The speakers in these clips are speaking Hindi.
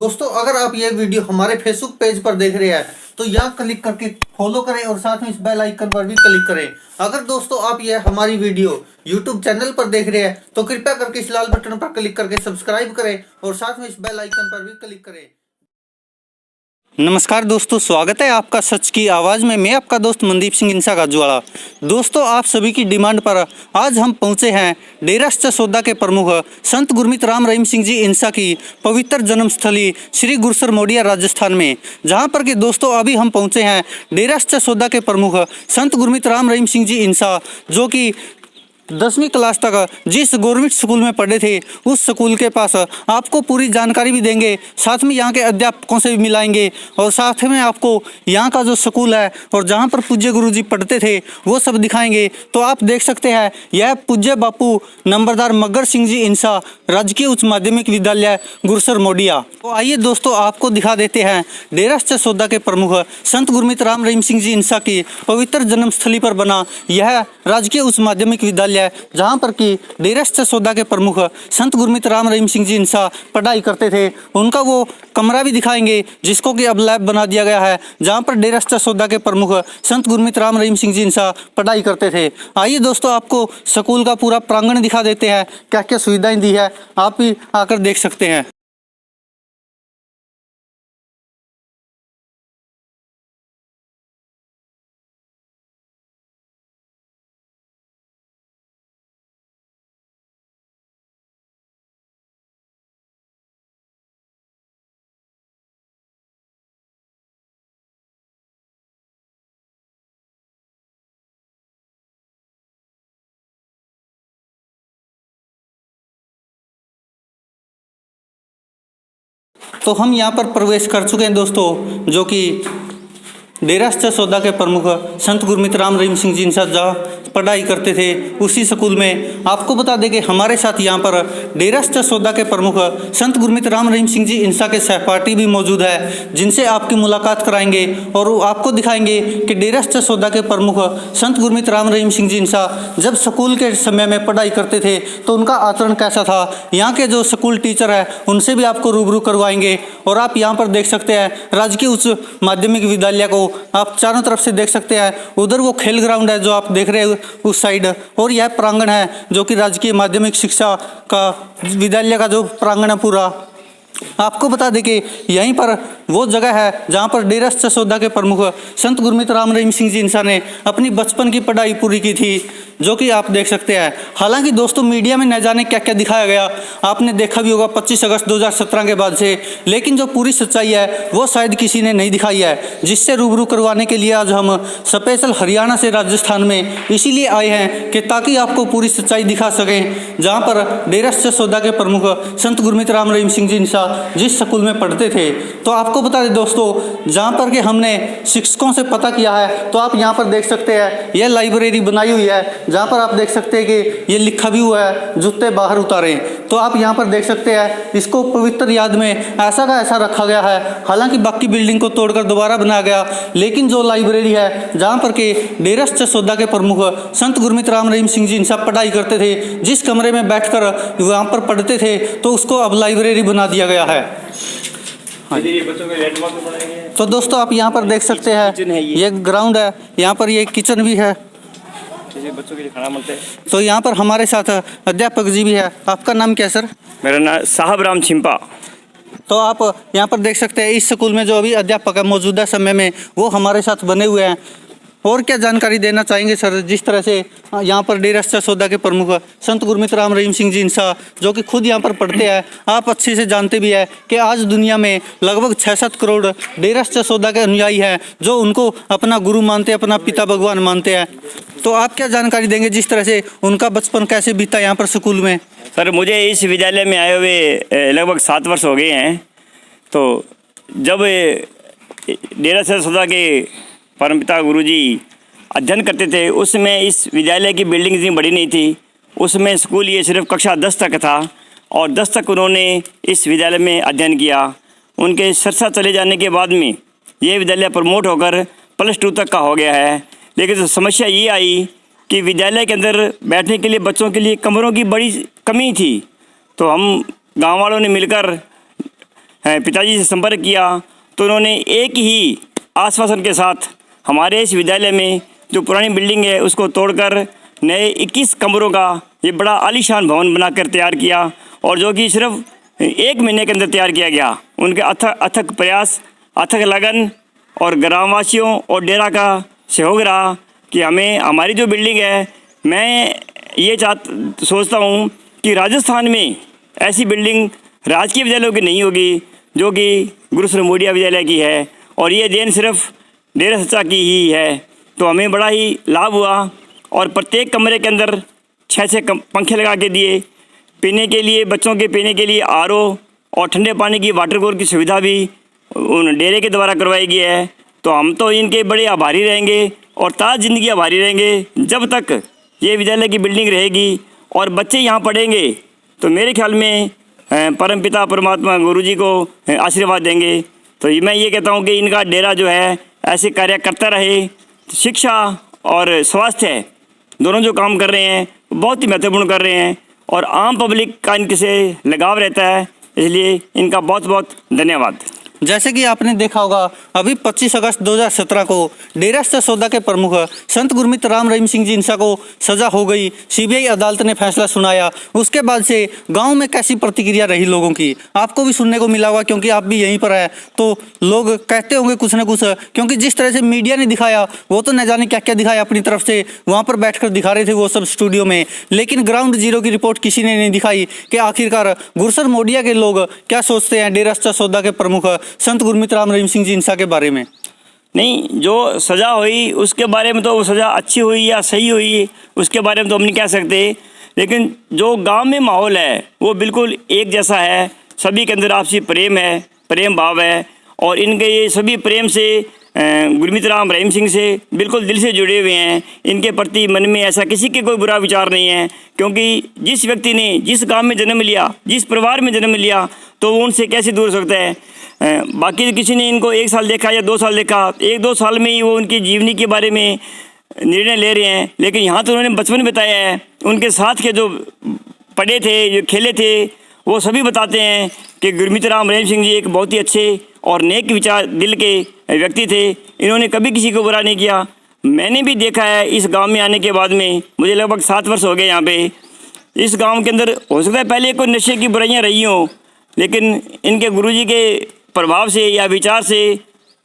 दोस्तों, अगर आप ये वीडियो हमारे फेसबुक पेज पर देख रहे हैं तो यहाँ क्लिक करके फॉलो करें और साथ में इस बेल आइकन पर भी क्लिक करें। अगर दोस्तों आप ये हमारी वीडियो यूट्यूब चैनल पर देख रहे हैं तो कृपया करके इस लाल बटन पर क्लिक करके सब्सक्राइब करें और साथ में इस बेल आइकन पर भी क्लिक करें। नमस्कार दोस्तों, स्वागत है आपका सच की आवाज़ में। मैं आपका दोस्त मनदीप सिंह इंसा गाजूवाड़ा। दोस्तों, आप सभी की डिमांड पर आज हम पहुंचे हैं डेरा सच्चा सौदा के प्रमुख संत गुरमीत राम रहीम सिंह जी इंसा की पवित्र जन्मस्थली श्री गुरसर मोडिया राजस्थान में, जहां पर कि दोस्तों अभी हम पहुंचे हैं डेरा सच्चा सौदा के प्रमुख संत गुरमीत राम रहीम सिंह जी इंसा, जो कि 10वीं क्लास तक जिस गवर्नमेंट स्कूल में पढ़े थे उस स्कूल के पास आपको पूरी जानकारी भी देंगे, साथ में यहाँ के अध्यापकों से भी मिलाएंगे और साथ में आपको यहाँ का जो स्कूल है और जहाँ पर पूज्य गुरुजी पढ़ते थे वो सब दिखाएंगे। तो आप देख सकते हैं यह पूज्य बापू नंबरदार मगर सिंह जी इंसा राजकीय उच्च माध्यमिक विद्यालय गुरसर मोडिया। तो आइए दोस्तों आपको दिखा देते हैं डेरा सच्चा सौदा के प्रमुख संत गुरमीत राम रहीम सिंह जी इंसा की पवित्र जन्मस्थली पर बना यह राजकीय उच्च माध्यमिक विद्यालय, जहां पर कि डेरा सच्चा सौदा के प्रमुख संत गुरमीत राम रहीम सिंह जी इंसा पढ़ाई करते थे। उनका वो कमरा भी दिखाएंगे जिसको कि अब लैब बना दिया गया है, जहां पर डेरा सच्चा सौदा के प्रमुख संत गुरमीत राम रहीम सिंह जी इंसा पढ़ाई करते थे। आइए दोस्तों आपको स्कूल का पूरा प्रांगण दिखा देते हैं, क्या क्या सुविधाएं दी है आप भी आकर देख सकते हैं। तो हम यहाँ पर प्रवेश कर चुके हैं दोस्तों, जो कि डेरा सच्चा सौदा के प्रमुख संत गुरमीत राम रहीम सिंह जी इंसा जहाँ पढ़ाई करते थे उसी स्कूल में। आपको बता दें कि हमारे साथ यहाँ पर डेरा सच्चा सौदा के प्रमुख संत गुरमीत राम रहीम सिंह जी इंसा के सहपाठी भी मौजूद है, जिनसे आपकी मुलाकात कराएंगे और आपको दिखाएंगे कि डेरा सच्चा सौदा के प्रमुख संत गुरमीत राम रहीम सिंह जी इंसा जब स्कूल के समय में पढ़ाई करते थे तो उनका आचरण कैसा था। यहाँ के जो स्कूल टीचर है उनसे भी आपको रूबरू करवाएंगे। और आप यहाँ पर देख सकते हैं राजकीय उच्च माध्यमिक विद्यालय को आप चारों तरफ से देख सकते हैं। उधर वो खेल ग्राउंड है जो आप देख रहे हैं उस साइड, और यह प्रांगण है जो कि राजकीय माध्यमिक शिक्षा का विद्यालय का जो प्रांगण है पूरा। आपको बता दें कि यहीं पर वो जगह है जहां पर डेरा सच्चा सौदा के प्रमुख संत गुरमीत राम रहीम सिंह जी इंसा ने अपनी बचपन की पढ़ाई पूरी की थी, जो कि आप देख सकते हैं। हालांकि दोस्तों मीडिया में न जाने क्या क्या दिखाया गया, आपने देखा भी होगा 25 अगस्त 2017 के बाद से, लेकिन जो पूरी सच्चाई है वो शायद किसी ने नहीं दिखाई है, जिससे रूबरू करवाने के लिए आज हम स्पेशल हरियाणा से राजस्थान में इसीलिए आए हैं कि ताकि आपको पूरी सच्चाई दिखा सकें। जहाँ पर डेरा सच्चा सौदा के प्रमुख संत गुरमीत राम रहीम सिंह जी इंसा जिस स्कूल में पढ़ते थे। तो आपको बता दें दोस्तों, जहाँ पर कि हमने शिक्षकों से पता किया है तो आप यहाँ पर देख सकते हैं यह लाइब्रेरी बनाई हुई है, जहाँ पर आप देख सकते हैं कि ये लिखा भी हुआ है जूते बाहर उतारें। तो आप यहाँ पर देख सकते हैं इसको पवित्र याद में ऐसा का ऐसा रखा गया है। हालांकि बाकी बिल्डिंग को तोड़कर दोबारा बनाया गया, लेकिन जो लाइब्रेरी है जहाँ पर कि डेरा सच्चा सौदा के प्रमुख संत गुरमीत राम रहीम सिंह जी इंसा पढ़ाई करते थे, जिस कमरे में बैठकर वहाँ पर पढ़ते थे, तो उसको अब लाइब्रेरी बना दिया गया है। हाँ। तो दोस्तों आप यहाँ पर देख सकते हैं ये ग्राउंड है, यहाँ पर ये किचन भी है, बच्चों के लिए खाना मिलता है। तो यहाँ पर हमारे साथ अध्यापक जी भी है। आपका नाम क्या है सर? मेरा नाम साहब राम छिंपा। तो आप यहाँ पर देख सकते हैं इस स्कूल में जो अभी अध्यापक है मौजूदा समय में वो हमारे साथ बने हुए हैं। और क्या जानकारी देना चाहेंगे सर, जिस तरह से यहाँ पर डेरा सच्चा सौदा के प्रमुख संत गुरमीत राम रहीम सिंह जी इंसा जो कि खुद यहाँ पर पढ़ते हैं, आप अच्छे से जानते भी है कि आज दुनिया में लगभग 6-7 करोड़ डेरा सच्चा सौदा के अनुयायी हैं जो उनको अपना गुरु मानते हैं, अपना पिता भगवान मानते हैं। तो आप क्या जानकारी देंगे जिस तरह से उनका बचपन कैसे बीता यहाँ पर स्कूल में? सर मुझे इस विद्यालय में आए हुए लगभग 7 वर्ष हो गए हैं। तो जब डेरा सच्चा सौदा के परमपिता गुरुजी अध्ययन करते थे उसमें इस विद्यालय की बिल्डिंग इतनी बड़ी नहीं थी, उसमें स्कूल ये सिर्फ कक्षा 10 तक था और 10 तक उन्होंने इस विद्यालय में अध्ययन किया। उनके सरसा चले जाने के बाद में ये विद्यालय प्रमोट होकर +2 तक का हो गया है। लेकिन तो समस्या ये आई कि विद्यालय के अंदर बैठने के लिए बच्चों के लिए कमरों की बड़ी कमी थी। तो हम गाँव वालों ने मिलकर पिताजी से संपर्क किया तो उन्होंने एक ही आश्वासन के साथ हमारे इस विद्यालय में जो पुरानी बिल्डिंग है उसको तोड़कर नए 21 कमरों का ये बड़ा आलीशान भवन बनाकर तैयार किया, और जो कि सिर्फ 1 महीने के अंदर तैयार किया गया। उनके अथक प्रयास, अथक लगन और ग्रामवासियों और डेरा का सहयोग रहा कि हमें हमारी जो बिल्डिंग है, मैं ये सोचता हूँ कि राजस्थान में ऐसी बिल्डिंग राजकीय विद्यालयों की नहीं होगी जो कि गुरु सरमोडिया विद्यालय की है, और ये देन सिर्फ डेरा सच्चा की ही है। तो हमें बड़ा ही लाभ हुआ, और प्रत्येक कमरे के अंदर 6 पंखे लगा के दिए, पीने के लिए, बच्चों के पीने के लिए RO और ठंडे पानी की वाटर कूलर की सुविधा भी उन डेरे के द्वारा करवाई गई है। तो हम तो इनके बड़े आभारी रहेंगे और ताज़ जिंदगी आभारी रहेंगे जब तक ये विद्यालय की बिल्डिंग रहेगी और बच्चे यहाँ पढ़ेंगे। तो मेरे ख्याल में परमपिता परमात्मा गुरु जी को आशीर्वाद देंगे। तो मैं ये कहता हूँ कि इनका डेरा जो है ऐसे कार्य करता रहे। शिक्षा और स्वास्थ्य दोनों जो काम कर रहे हैं बहुत ही महत्वपूर्ण कर रहे हैं, और आम पब्लिक का इनके से लगाव रहता है, इसलिए इनका बहुत बहुत धन्यवाद। जैसे कि आपने देखा होगा, अभी 25 अगस्त 2017 को डेरा सच्चा सौदा के प्रमुख संत गुरमीत राम रहीम सिंह जी इंसा को सजा हो गई। CBI अदालत ने फैसला सुनाया। उसके बाद से गांव में कैसी प्रतिक्रिया रही लोगों की, आपको भी सुनने को मिला होगा, क्योंकि आप भी यहीं पर है। तो लोग कहते होंगे कुछ ना कुछ, क्योंकि जिस तरह से मीडिया ने दिखाया वो तो न जाने क्या क्या दिखाया अपनी तरफ से, वहाँ पर बैठ कर दिखा रहे थे वो सब स्टूडियो में, लेकिन ग्राउंड जीरो की रिपोर्ट किसी ने नहीं दिखाई कि आखिरकार गुरु सरमोडिया के लोग क्या सोचते हैं डेरा सच्चा सौदा के प्रमुख संत गुरमीत राम रहीम सिंह जी इंसा के बारे में। नहीं, जो सज़ा हुई उसके बारे में तो वो सज़ा अच्छी हुई या सही हुई उसके बारे में तो हम नहीं कह सकते, लेकिन जो गांव में माहौल है वो बिल्कुल एक जैसा है। सभी के अंदर आपसी प्रेम है, प्रेम भाव है, और इनके ये सभी प्रेम से गुरमीत राम रहीम सिंह से बिल्कुल दिल से जुड़े हुए हैं। इनके प्रति मन में ऐसा किसी के कोई बुरा विचार नहीं है, क्योंकि जिस व्यक्ति ने जिस गांव में जन्म लिया, जिस परिवार में जन्म लिया, तो वो उनसे कैसे दूर हो सकता है। बाकी किसी ने इनको 1 साल देखा या 2 साल देखा, 1-2 साल में ही वो उनकी जीवनी के बारे में निर्णय ले रहे हैं, लेकिन यहाँ तो उन्होंने बचपन बिताया है। उनके साथ के जो पढ़े थे, जो खेले थे, वो सभी बताते हैं कि गुरमीत राम रहीम सिंह जी एक बहुत ही अच्छे और नेक विचार दिल के व्यक्ति थे। इन्होंने कभी किसी को बुरा नहीं किया। मैंने भी देखा है इस गांव में आने के बाद में, मुझे लगभग 7 वर्ष हो गए यहाँ पे। इस गांव के अंदर हो सकता है पहले कोई नशे की बुराइयाँ रही हों, लेकिन इनके गुरुजी के प्रभाव से या विचार से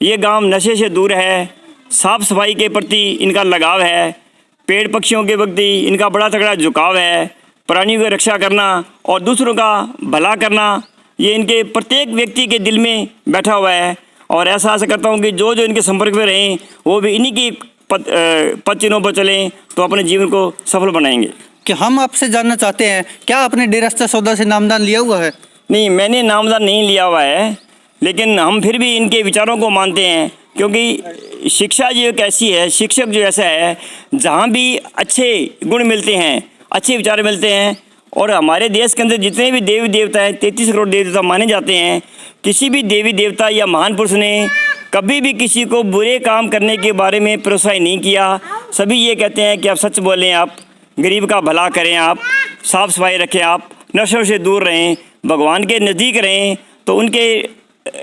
ये गांव नशे से दूर है। साफ़ सफाई के प्रति इनका लगाव है, पेड़ पक्षियों के प्रति इनका बड़ा तगड़ा झुकाव है, प्राणियों की रक्षा करना और दूसरों का भला करना, ये इनके प्रत्येक व्यक्ति के दिल में बैठा हुआ है। और ऐसा आशा करता हूँ कि जो जो इनके संपर्क में रहें वो भी इन्हीं की पद चिन्हों पर चलें तो अपने जीवन को सफल बनाएंगे। कि हम आपसे जानना चाहते हैं, क्या आपने डेरा सच्चा सौदा से नामदान लिया हुआ है? नहीं, मैंने नामदान नहीं लिया हुआ है, लेकिन हम फिर भी इनके विचारों को मानते हैं, क्योंकि शिक्षा जो एक ऐसी है, शिक्षक जो ऐसा है, जहाँ भी अच्छे गुण मिलते हैं, अच्छे विचार मिलते हैं। और हमारे देश के अंदर जितने भी देवी देवता हैं, 33 करोड़ देवी देवता माने जाते हैं, किसी भी देवी देवता या महान पुरुष ने कभी भी किसी को बुरे काम करने के बारे में प्रोत्साहित नहीं किया। सभी ये कहते हैं कि आप सच बोलें, आप गरीब का भला करें, आप साफ सफाई रखें, आप नशों से दूर रहें, भगवान के नज़दीक रहें। तो उनके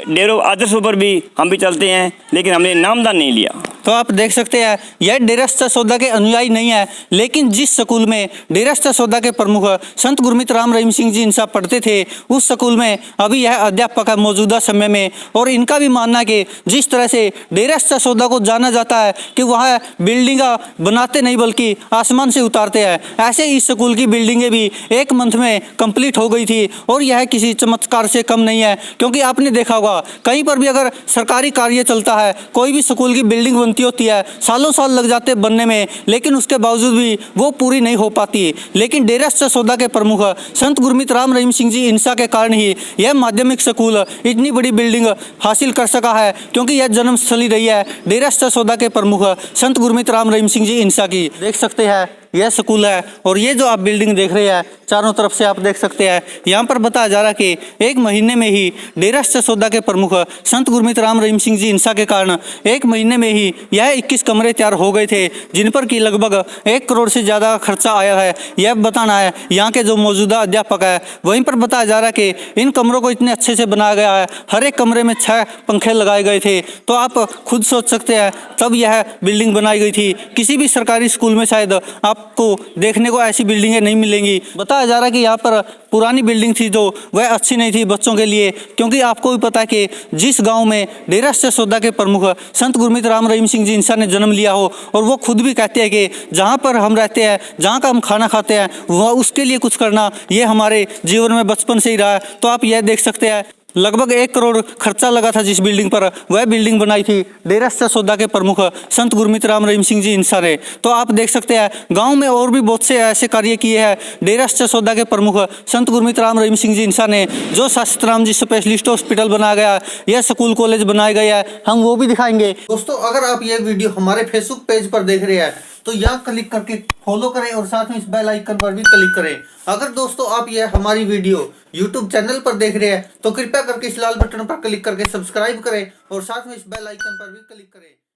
डेरों आदर्शों पर भी हम भी चलते हैं, लेकिन हमने नामदान नहीं लिया। तो आप देख सकते हैं यह डेरा सच्चा सौदा के अनुयायी नहीं है, लेकिन जिस स्कूल में डेरा सच्चा सौदा के प्रमुख संत गुरमीत राम रहीम सिंह जी इंसा पढ़ते थे, उस स्कूल में अभी यह अध्यापक है मौजूदा समय में। और इनका भी मानना है कि जिस तरह से डेरा सच्चा सौदा को जाना जाता है कि वह बिल्डिंग बनाते नहीं बल्कि आसमान से उतारते हैं, ऐसे इस स्कूल की बिल्डिंगें भी 1 मंथ में कंप्लीट हो गई थी। और यह किसी चमत्कार से कम नहीं है, क्योंकि आपने देखा होगा कहीं पर भी अगर सरकारी कार्य चलता है, कोई भी स्कूल की बिल्डिंग बनती होती है, सालों साल लग जाते बनने में, लेकिन उसके बावजूद भी वो पूरी नहीं हो पाती। लेकिन डेरा सच्चा सौदा के प्रमुख संत गुरमीत राम रहीम सिंह जी इंसा के कारण ही यह माध्यमिक स्कूल इतनी बड़ी बिल्डिंग हासिल कर सका है, क्योंकि यह जन्मस्थली रही है डेरा सच्चा सौदा के प्रमुख संत गुरमीत राम रहीम सिंह जी इंसा की। देख सकते हैं यह स्कूल है। और ये जो आप बिल्डिंग देख रहे हैं चारों तरफ से आप देख सकते हैं, यहाँ पर बताया जा रहा है कि एक महीने में ही डेरा सच्चा सौदा के प्रमुख संत गुरमीत राम रहीम सिंह जी इंसा के कारण एक महीने में ही यह 21 कमरे तैयार हो गए थे, जिन पर कि लगभग 1 करोड़ से ज़्यादा खर्चा आया है। यह बताना है यहाँ के जो मौजूदा अध्यापक है। वहीं पर बताया जा रहा है कि इन कमरों को इतने अच्छे से बनाया गया है, हर एक कमरे में 6 पंखे लगाए गए थे। तो आप खुद सोच सकते हैं तब यह बिल्डिंग बनाई गई थी। किसी भी सरकारी स्कूल में शायद आपको देखने को ऐसी बिल्डिंगें नहीं मिलेंगी। बताया जा रहा है कि यहाँ पर पुरानी बिल्डिंग थी जो वह अच्छी नहीं थी बच्चों के लिए, क्योंकि आपको भी पता है कि जिस गांव में डेरा सच्चा सौदा के प्रमुख संत गुरमीत राम रहीम सिंह जी इंसा ने जन्म लिया हो, और वो खुद भी कहते हैं कि जहाँ पर हम रहते हैं, जहाँ का हम खाना खाते हैं, वह उसके लिए कुछ करना ये हमारे जीवन में बचपन से ही रहा है। तो आप यह देख सकते हैं लगभग 1 करोड़ खर्चा लगा था जिस बिल्डिंग पर, वह बिल्डिंग बनाई थी डेरा सच्चा सौदा के प्रमुख संत गुरमीत राम रहीम सिंह जी इंसा ने। तो आप देख सकते हैं गांव में और भी बहुत से ऐसे कार्य किए हैं डेरा सच्चा सौदा के प्रमुख संत गुरमीत राम रहीम सिंह जी इंसा ने। जो शास्त्राम जी स्पेशलिस्ट हॉस्पिटल बनाया गया, यह स्कूल कॉलेज बनाए गए हैं, हम वो भी दिखाएंगे। दोस्तों अगर आप ये वीडियो हमारे फेसबुक पेज पर देख रहे हैं तो यहाँ क्लिक करके फॉलो करें और साथ में इस बेल आइकन पर भी क्लिक करें। अगर दोस्तों आप ये हमारी वीडियो YouTube चैनल पर देख रहे हैं तो कृपया करके इस लाल बटन पर क्लिक करके सब्सक्राइब करें और साथ में इस बेल आइकन पर भी क्लिक करें।